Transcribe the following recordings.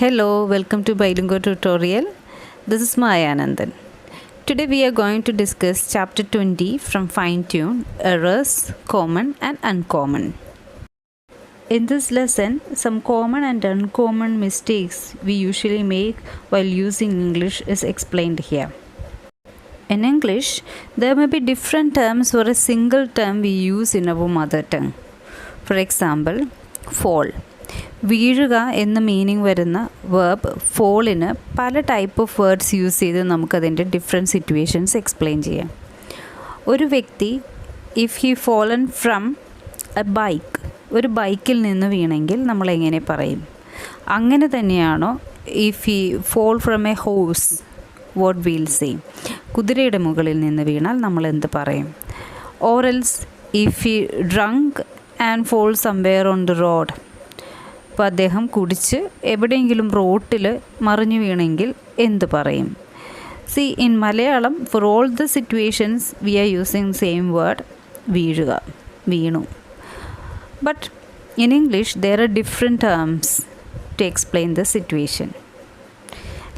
Hello, welcome to Bilingual Tutorial. This is Maya Anandan. Today we are going to discuss chapter 20 from Fine Tune, Errors, Common and Uncommon. In this lesson, some common and uncommon mistakes we usually make while using English is explained here. In English, there may be different terms for a single term we use in our mother tongue. For example, fall. വീഴുക എന്ന meaning വരുന്ന verb ഫോളിന് പല type of words use ചെയ്ത് നമുക്കതിൻ്റെ different situations explain ചെയ്യാം. ഒരു വ്യക്തി if he fallen from a bike, ഒരു ബൈക്കിൽ നിന്ന് വീണെങ്കിൽ നമ്മൾ എങ്ങനെ പറയും? അങ്ങനെ തന്നെയാണോ if he fall from a horse, what will say? കുതിരയുടെ മുകളിൽ നിന്ന് വീണാൽ നമ്മൾ എന്ത് പറയും? Or else if he drunk and fall somewhere on the road, അപ്പോൾ അദ്ദേഹം കുടിച്ച് എവിടെയെങ്കിലും റോട്ടിൽ മറിഞ്ഞു വീണെങ്കിൽ എന്ത് പറയും? See, in Malayalam for all the situations we are using same word, വീഴുക, വീണു. But in English there are different terms to explain the situation.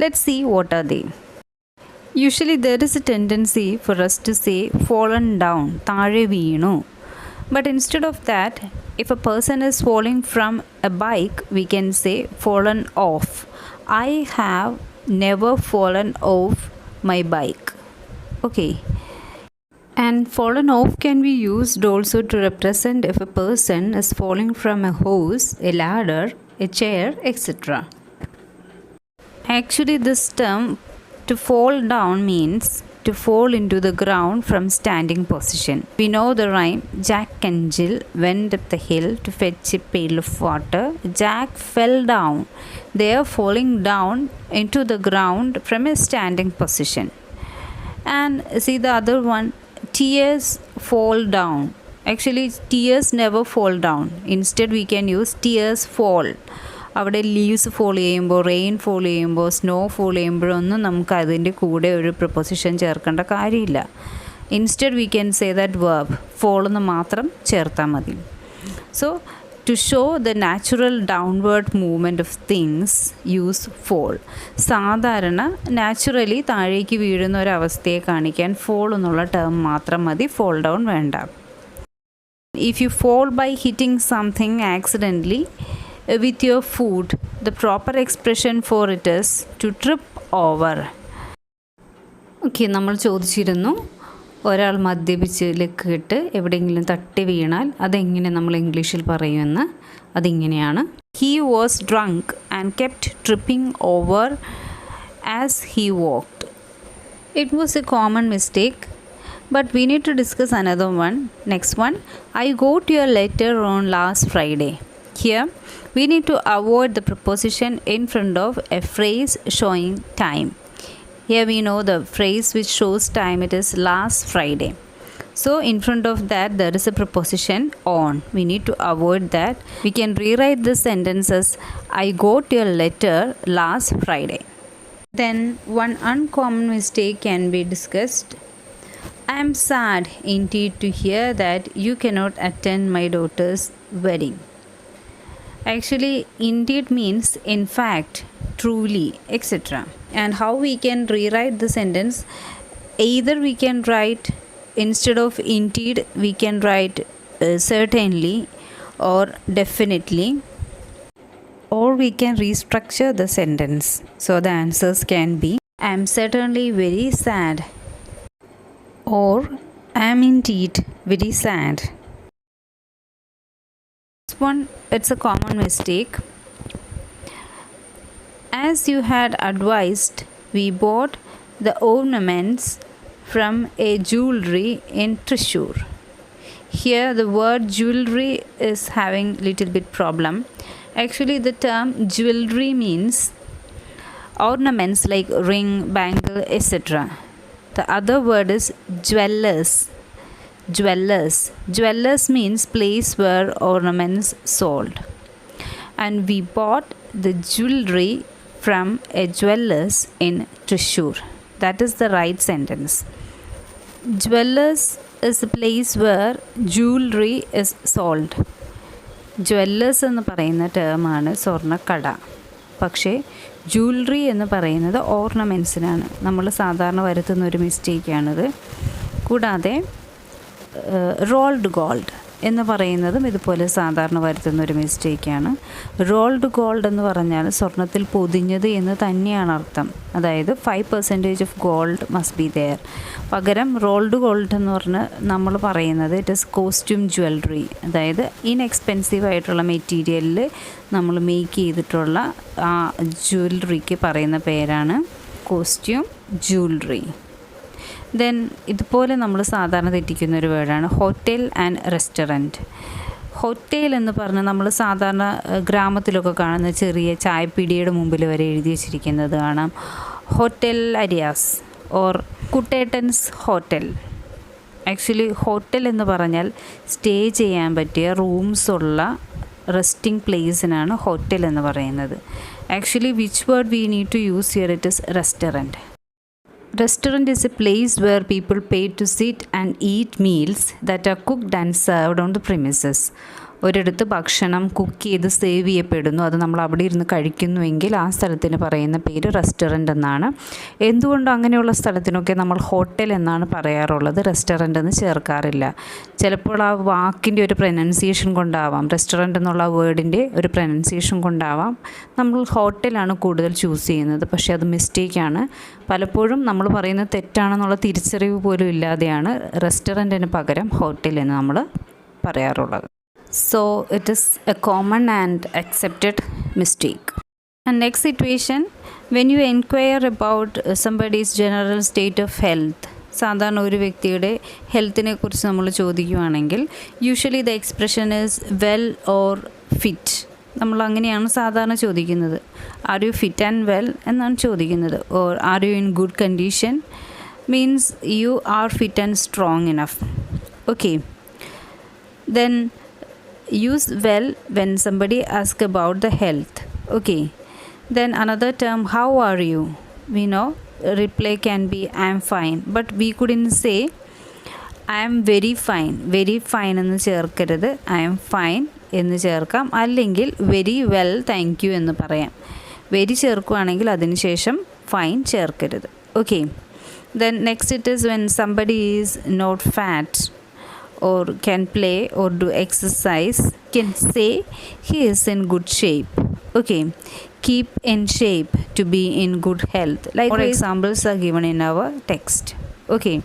Let's see what are they. Usually there is a tendency for us to say fallen down, താഴെ വീണു. But instead of that, if a person is falling from a bike, we can say fallen off. I have never fallen off my bike. Okay. And fallen off can be used also to represent if a person is falling from a horse, a ladder, a chair, etc. Actually, this term to fall down means to fall into the ground from standing position. We know the rhyme, Jack and Jill went up the hill to fetch a pail of water. Jack fell down. They are falling down into the ground from a standing position. And see the other one, tears fall down. Actually, tears never fall down. Instead, we can use tears fall. അവിടെ leaves fall ചെയ്യുമ്പോൾ, rain fall ചെയ്യുമ്പോൾ, snow fall ചെയ്യുമ്പോഴൊന്നും നമുക്ക് അതിൻ്റെ കൂടെ ഒരു preposition ചേർക്കേണ്ട കാര്യമില്ല. Instead we can say that verb fall എന്ന് മാത്രം ചേർത്താൽ മതി. So to show the natural downward movement of things use fall. സാധാരണ നാച്ചുറലി താഴേക്ക് വീഴുന്ന ഒരവസ്ഥയെ കാണിക്കാൻ ഫോൾ എന്നുള്ള ടേം മാത്രം മതി, ഫോൾ ഡൗൺ വേണ്ട. If you fall by hitting something accidentally with your foot, the proper expression for it is to trip over. Okay, നമ്മൾ ചോദിച്ചിരുന്നു ഒരാൾ മദ്യപിച്ച് ലക്കിട്ട് എവിടെയെങ്കിലും തട്ടി വീണാൽ അതെങ്ങനെ നമ്മൾ ഇംഗ്ലീഷിൽ പറയുമെന്ന്. അതിങ്ങനെയാണ്, he was drunk and kept tripping over as he walked. It was a common mistake, but we need to discuss another one. Next one, I got your letter on last Friday. Here we need to avoid the preposition in front of a phrase showing time. Here we know the phrase which shows time, it is last Friday. So in front of that there is a preposition on. We need to avoid that. We can rewrite this sentence as I got your letter last Friday. Then one uncommon mistake can be discussed. I am sad indeed to hear that you cannot attend my daughter's wedding. Actually, indeed means in fact, truly, etc. And how we can rewrite the sentence? Either we can write, instead of indeed, we can write certainly or definitely, or we can restructure the sentence. So the answers can be, I am certainly very sad, or I am indeed very sad. One, it's a common mistake. As you had advised, we bought the ornaments from a jewelry in Thrissur. Here the word jewelry is having little bit problem. Actually the term jewelry means ornaments like ring, bangle, etc. The other word is jewelers. Jewelers means place where ornaments sold, and we bought the jewelry from a jewelers in Thrissur. That is the right sentence. Jewelers is a place where jewelry is sold. Jewelers എന്ന് പറയുന്ന ടേമാണ് സ്വർണ്ണക്കട. പക്ഷേ jewellery എന്ന് പറയുന്നത് ഓർണമെൻറ്റ്സിനാണ്. നമ്മൾ സാധാരണ വരുത്തുന്ന ഒരു മിസ്റ്റേക്കാണിത്. കൂടാതെ റോൾഡ് ഗോൾഡ് എന്ന് പറയുന്നതും ഇതുപോലെ സാധാരണ വരുത്തുന്ന ഒരു മിസ്റ്റേക്കാണ്. റോൾഡ് ഗോൾഡ് എന്ന് പറഞ്ഞാൽ സ്വർണ്ണത്തിൽ പൊതിഞ്ഞത് എന്ന് തന്നെയാണ് അർത്ഥം. അതായത് 5% of gold must be there. പകരം റോൾഡ് ഗോൾഡ് എന്ന് പറഞ്ഞ് നമ്മൾ പറയുന്നത് ഇറ്റ് ഇസ് കോസ്റ്റ്യൂം ജ്വല്ലറി. അതായത് ഇൻഎക്സ്പെൻസീവ് ആയിട്ടുള്ള മെറ്റീരിയലിൽ നമ്മൾ മേക്ക് ചെയ്തിട്ടുള്ള ആ ജ്വല്ലറിക്ക് പറയുന്ന പേരാണ് കോസ്റ്റ്യൂം ജ്വല്ലറി. ദെൻ ഇതുപോലെ നമ്മൾ സാധാരണ തെറ്റിക്കുന്ന ഒരു വേർഡാണ് ഹോട്ടൽ ആൻഡ് റെസ്റ്റോറൻറ്റ്. ഹോട്ടൽ എന്ന് പറഞ്ഞാൽ നമ്മൾ സാധാരണ ഗ്രാമത്തിലൊക്കെ കാണുന്ന ചെറിയ ചായപ്പീടിയുടെ മുമ്പിൽ വരെ എഴുതി വച്ചിരിക്കുന്നത് കാണാം, hotel Aryas or Kuttettan's hotel. Actually hotel എന്ന് പറഞ്ഞാൽ സ്റ്റേ ചെയ്യാൻ പറ്റിയ റൂംസുള്ള റെസ്റ്റിംഗ് പ്ലേസിനാണ് ഹോട്ടൽ എന്ന് പറയുന്നത്. Actually which word we need to use here, it is restaurant. Restaurant is a place where people pay to sit and eat meals that are cooked and served on the premises. ഒരിടത്ത് ഭക്ഷണം cook ചെയ്ത് save ചെയ്യപ്പെടുന്നു, അത് നമ്മൾ അവിടെ ഇരുന്ന് കഴിക്കുന്നുവെങ്കിൽ ആ സ്ഥലത്തിന് പറയുന്ന പേര് റെസ്റ്റോറൻ്റ് എന്നാണ്. എന്തുകൊണ്ട് അങ്ങനെയുള്ള സ്ഥലത്തിനൊക്കെ നമ്മൾ ഹോട്ടൽ എന്നാണ് പറയാറുള്ളത്, റെസ്റ്റോറൻ്റ് എന്ന് ചേർക്കാറില്ല? ചിലപ്പോൾ ആ വാക്കിൻ്റെ ഒരു പ്രൊനൗൺസിയേഷൻ കൊണ്ടാവാം, റെസ്റ്റോറൻ്റ് എന്നുള്ള വേർഡിൻ്റെ ഒരു പ്രൊനൗൺസിയേഷൻ കൊണ്ടാവാം നമ്മൾ ഹോട്ടലാണ് കൂടുതൽ ചൂസ് ചെയ്യുന്നത്. പക്ഷേ അത് മിസ്റ്റേക്കാണ്. പലപ്പോഴും നമ്മൾ പറയുന്നത് തെറ്റാണെന്നുള്ള തിരിച്ചറിവ് പോലും ഇല്ലാതെയാണ് റെസ്റ്റോറൻറ്റിന് പകരം ഹോട്ടൽ എന്ന് നമ്മൾ പറയാറുള്ളത്. So it is a common and accepted mistake. And next situation, when you inquire about somebody's general state of health, സാധാരണ ഒരു വ്യക്തിയുടെ ഹെൽത്തിനെ കുറിച്ച് നമ്മൾ ചോദിക്കുകയാണെങ്കിൽ usually the expression is well or fit. നമ്മൾ അങ്ങനെയാണ് സാധാരണ ചോദിക്കുന്നത്. Are you fit and well എന്നാണ് ചോദിക്കുന്നത്. Or are you in good condition means you are fit and strong enough. Okay, then use well when somebody asks about the health. Okay, then another term, how are you? We know reply can be I am fine, but we couldn't say I am very fine. Very fine എന്ന് ചേർക്കരുത്, I am fine എന്ന് ചേർക്കാം. അല്ലെങ്കിൽ very well thank you എന്ന് പറയാം. very ചേർക്കുകയാണെങ്കിൽ അതിന് ശേഷം fine ചേർക്കരുത്. Okay, then next it is when somebody is not fat or can play or do exercise, can say he is in good shape. Okay, keep in shape, to be in good health. Like more examples are given in our text. Okay,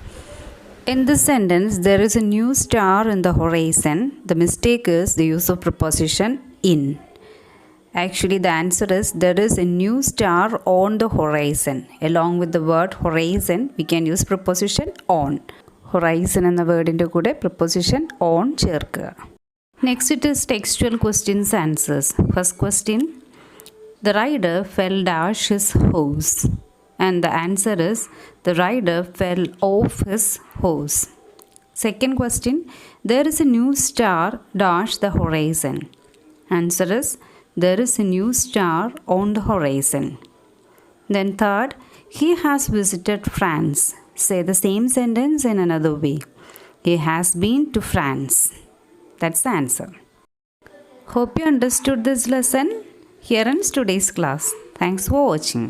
in this sentence there is a new star in the horizon. The mistake is the use of preposition in. Actually the answer is there is a new star on the horizon. Along with the word horizon we can use preposition on. Horizon എന്ന വേർഡിൻ്റെ കൂടെ preposition on ചേർക്കുക. Next it is textual questions answers. First question, the rider fell dash his horse and the answer is the rider fell off his horse. Second question, there is a new star dash the horizon. Answer is there is a new star on the horizon. Then third, he has visited France. Say the same sentence in another way. He has been to France. That's the answer. Hope you understood this lesson. Here ends today's class. Thanks for watching.